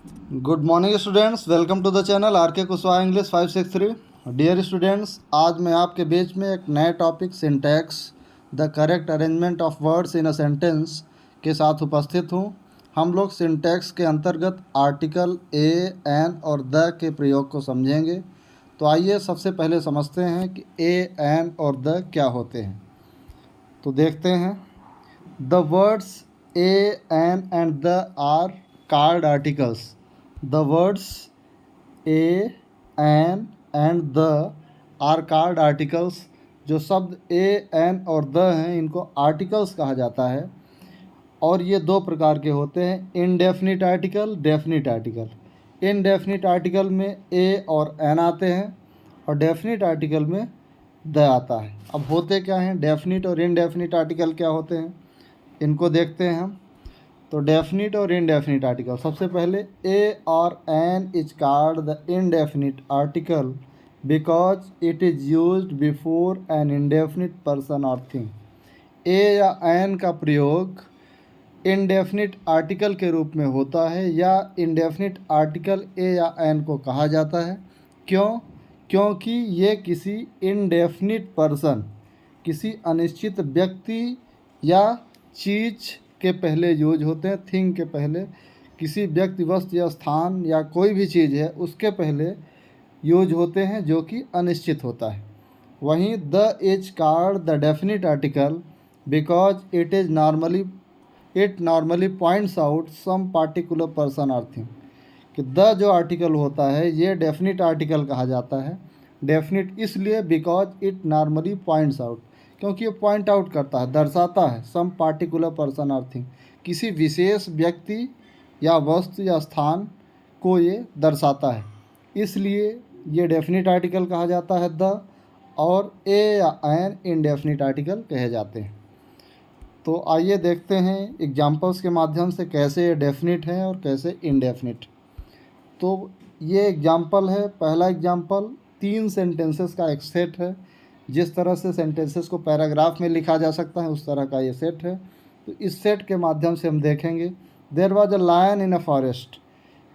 Good morning students, welcome to the channel R K Kushwaha English 563। Dear students, आज मैं आपके बीच में एक नए topic syntax the correct arrangement of words in a sentence के साथ उपस्थित हूँ। हम लोग सिंटैक्स के अंतर्गत आर्टिकल ए, एन और द के प्रयोग को समझेंगे। तो आइए सबसे पहले समझते हैं कि ए, एन और द क्या होते हैं। तो देखते हैं। The words a, an and the are called articles. The words a, an and the are called articles. जो शब्द a, an और the हैं इनको आर्टिकल्स कहा जाता है। और ये दो प्रकार के होते हैं, indefinite article, definite article. Indefinite article में a और an आते हैं और डेफिनिट आर्टिकल में द आता है। अब होते क्या हैं डेफिनिट और इनडेफिनिट आर्टिकल, क्या होते हैं इनको देखते हैं हम। तो डेफिनिट और इनडेफिनिट आर्टिकल, सबसे पहले ए और an is called the indefinite article because it is used before an indefinite person और थिंग। ए या एन का प्रयोग इनडेफिनिट आर्टिकल के रूप में होता है या इनडेफिनिट आर्टिकल ए या एन को कहा जाता है। क्योंकि ये किसी इनडेफिनिट पर्सन, किसी अनिश्चित व्यक्ति या चीज़ के पहले यूज होते हैं। थिंग के पहले, किसी व्यक्ति, वस्तु या स्थान या कोई भी चीज़ है उसके पहले यूज होते हैं जो कि अनिश्चित होता है। वहीं the is called the definite article because it normally points out some particular person और थिंग। कि द जो आर्टिकल होता है ये डेफिनिट आर्टिकल कहा जाता है। डेफिनिट इसलिए because it normally points out, क्योंकि ये पॉइंट आउट करता है, दर्शाता है सम पार्टिकुलर पर्सन और थिंग, किसी विशेष व्यक्ति या वस्तु या स्थान को ये दर्शाता है, इसलिए ये डेफिनिट आर्टिकल कहा जाता है द। और ए या एन इनडेफिनिट आर्टिकल कहे जाते हैं। तो आइए देखते हैं एग्जाम्पल्स के माध्यम से कैसे ये डेफिनिट है और कैसे इनडेफिनिट। तो ये एग्जाम्पल है, पहला एग्जाम्पल 3 सेंटेंसेस का एक सेट है। जिस तरह से सेंटेंसेस को पैराग्राफ में लिखा जा सकता है उस तरह का ये सेट है। तो इस सेट के माध्यम से हम देखेंगे। There was a lion in a forest,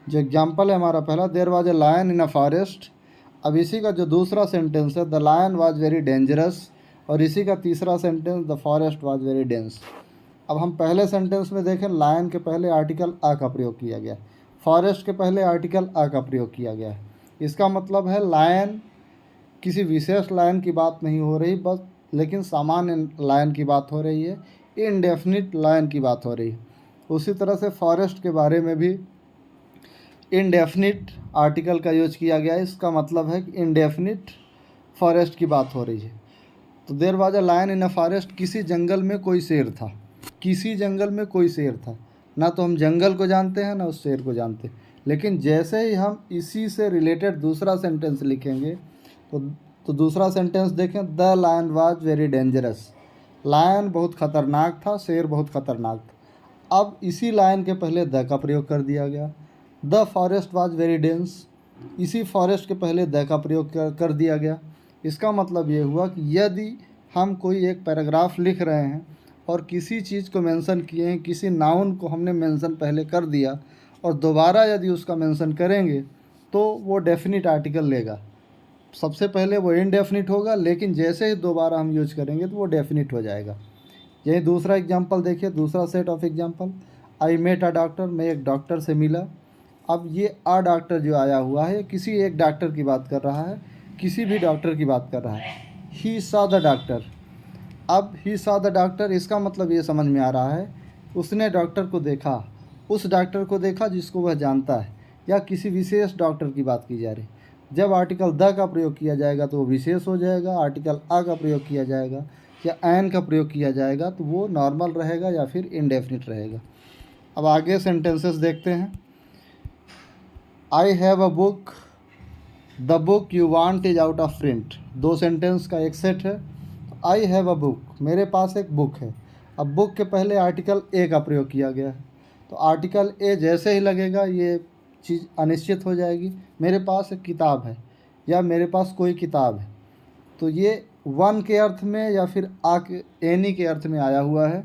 जो एग्जाम्पल है हमारा पहला, there was a lion in a forest. अब इसी का जो दूसरा सेंटेंस है, the lion was very dangerous, और इसी का तीसरा sentence, the forest was very dense. अब हम पहले सेंटेंस में देखें, लायन के पहले आर्टिकल अ का प्रयोग किया गया, फॉरेस्ट के पहले आर्टिकल अ का प्रयोग किया गया है। इसका मतलब है लायन, किसी विशेष लायन की बात नहीं हो रही बस, लेकिन सामान्य लायन की बात हो रही है, इनडेफिनिट लायन की बात हो रही है। उसी तरह से फॉरेस्ट के बारे में भी इनडेफिनिट आर्टिकल का यूज किया गया है। इसका मतलब है कि इनडेफिनिट फॉरेस्ट की बात हो रही है। तो there was a lion in a forest, किसी जंगल में कोई शेर था, किसी जंगल में कोई शेर था। ना तो हम जंगल को जानते हैं ना उस शेर को जानते, लेकिन जैसे ही हम इसी से रिलेटेड दूसरा सेंटेंस लिखेंगे तो दूसरा सेंटेंस देखें, the lion was very dangerous. Lion बहुत ख़तरनाक था, शेर बहुत ख़तरनाक था। अब इसी लायन के पहले द का प्रयोग कर दिया गया। The forest was very dense, इसी फॉरेस्ट के पहले द का प्रयोग कर दिया गया। इसका मतलब ये हुआ कि यदि हम कोई एक पैराग्राफ लिख रहे हैं और किसी चीज़ को मेंशन किए हैं, किसी नाउन को हमने मेंशन पहले कर दिया और दोबारा यदि उसका मेंशन करेंगे तो वो डेफिनिट आर्टिकल लेगा। सबसे पहले वो इनडेफिनिट होगा, लेकिन जैसे ही दोबारा हम यूज करेंगे तो वो डेफिनिट हो जाएगा। यही दूसरा एग्जांपल देखिए, दूसरा set of example, I met a doctor, मैं एक डॉक्टर से मिला। अब ये अ डॉक्टर जो आया हुआ है किसी एक डॉक्टर की बात कर रहा है, किसी भी डॉक्टर की बात कर रहा है। ही सॉ द डॉक्टर, अब ही सॉ द डॉक्टर, इसका मतलब ये समझ में आ रहा है उसने डॉक्टर को देखा, उस डॉक्टर को देखा जिसको वह जानता है, या किसी विशेष डॉक्टर की बात की जा रही। जब आर्टिकल द का प्रयोग किया जाएगा तो वो विशेष हो जाएगा, आर्टिकल अ का प्रयोग किया जाएगा या एन का प्रयोग किया जाएगा तो वो नॉर्मल रहेगा या फिर इनडेफिनिट रहेगा। अब आगे सेंटेंसेस देखते हैं। I have a book, the book you want is out of print, दो सेंटेंस का एक सेट है। आई हैव अ बुक, मेरे पास एक बुक है। अब बुक के पहले आर्टिकल ए का प्रयोग किया गया है, तो आर्टिकल ए जैसे ही लगेगा ये चीज़ अनिश्चित हो जाएगी। मेरे पास एक किताब है या मेरे पास कोई किताब है, तो ये वन के अर्थ में या फिर आ के, एनी के अर्थ में आया हुआ है।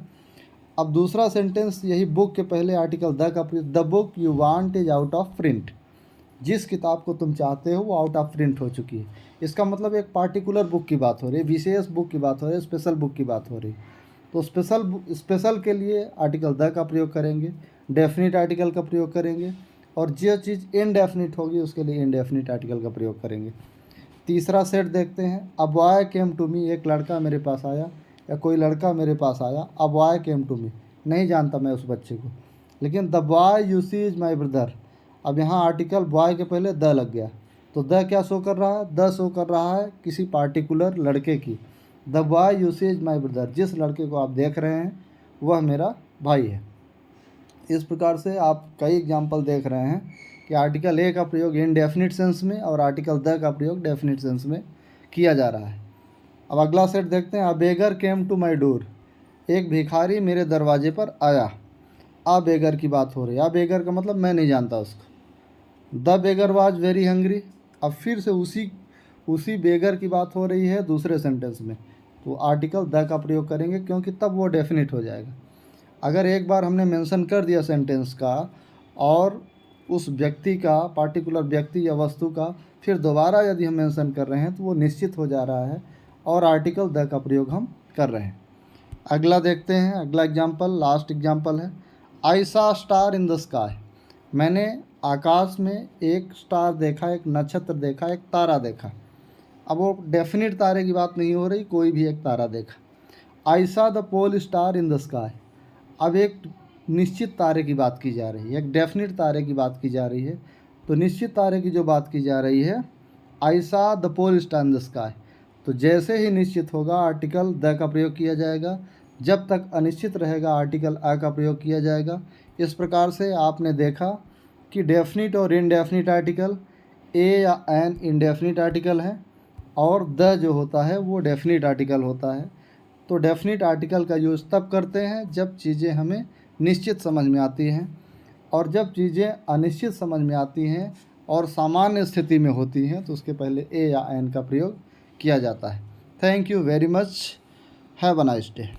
अब दूसरा सेंटेंस यही बुक के पहले आर्टिकल द का प्रयोग, the book you want is out of print. जिस किताब को तुम चाहते हो वो आउट ऑफ प्रिंट हो चुकी है। इसका मतलब एक पार्टिकुलर बुक की बात हो रही है, विशेष बुक की बात हो रही है, स्पेशल बुक की बात हो रही है। तो स्पेशल के लिए आर्टिकल द का प्रयोग करेंगे, डेफिनिट आर्टिकल का प्रयोग करेंगे, और जो चीज़ इनडेफिनिट होगी उसके लिए इनडेफिनिट आर्टिकल का प्रयोग करेंगे। तीसरा सेट देखते हैं, a boy came to me, एक लड़का मेरे पास आया या कोई लड़का मेरे पास आया। A boy came to me, नहीं जानता मैं उस बच्चे को, लेकिन the boy you see is my brother. अब यहाँ आर्टिकल बॉय के पहले द लग गया, तो द क्या शो कर रहा है, द शो कर रहा है किसी पार्टिकुलर लड़के की। The boy you see is my brother, जिस लड़के को आप देख रहे हैं वह मेरा भाई है। इस प्रकार से आप कई एग्जाम्पल देख रहे हैं कि आर्टिकल ए का प्रयोग इनडेफिनिट सेंस में और आर्टिकल द का प्रयोग डेफिनिट सेंस में किया जा रहा है। अब अगला सेट देखते हैं, अ बेगर केम टू माई डोर, एक भिखारी मेरे दरवाजे पर आया। अ बेगर की बात हो रही है, अ बेगर का मतलब मैं नहीं जानता उसको। The beggar was very hungry, अब फिर से उसी बेगर की बात हो रही है दूसरे सेंटेंस में, तो आर्टिकल द का प्रयोग करेंगे क्योंकि तब वो डेफिनिट हो जाएगा। अगर एक बार हमने मेंशन कर दिया सेंटेंस का और उस व्यक्ति का, पार्टिकुलर व्यक्ति या वस्तु का फिर दोबारा यदि हम मेंशन कर रहे हैं तो वो निश्चित हो जा रहा है और आर्टिकल द का प्रयोग हम कर रहे हैं। अगला देखते हैं, अगला एग्जाम्पल, लास्ट एग्जाम्पल है, आई सा स्टार इन द स्काई, मैंने आकाश में एक स्टार देखा, एक नक्षत्र देखा, एक तारा देखा। अब वो डेफिनिट तारे की बात नहीं हो रही, कोई भी एक तारा देखा। I saw the pole star in the sky, अब एक निश्चित तारे की बात की जा रही है, एक डेफिनिट तारे की बात की जा रही है। तो निश्चित तारे की जो बात की जा रही है, I saw the pole star in the sky, तो जैसे ही निश्चित होगा आर्टिकल द का प्रयोग किया जाएगा, जब तक अनिश्चित रहेगा आर्टिकल अ का प्रयोग किया जाएगा। इस प्रकार से आपने देखा कि डेफिनिट और इनडेफिनिट आर्टिकल, ए या एन इनडेफिनिट आर्टिकल है और द जो होता है वो डेफिनिट आर्टिकल होता है। तो डेफिनिट आर्टिकल का यूज़ तब करते हैं जब चीज़ें हमें निश्चित समझ में आती हैं, और जब चीज़ें अनिश्चित समझ में आती हैं और सामान्य स्थिति में होती हैं तो उसके पहले ए या एन का प्रयोग किया जाता है। Thank you very much, have a nice day.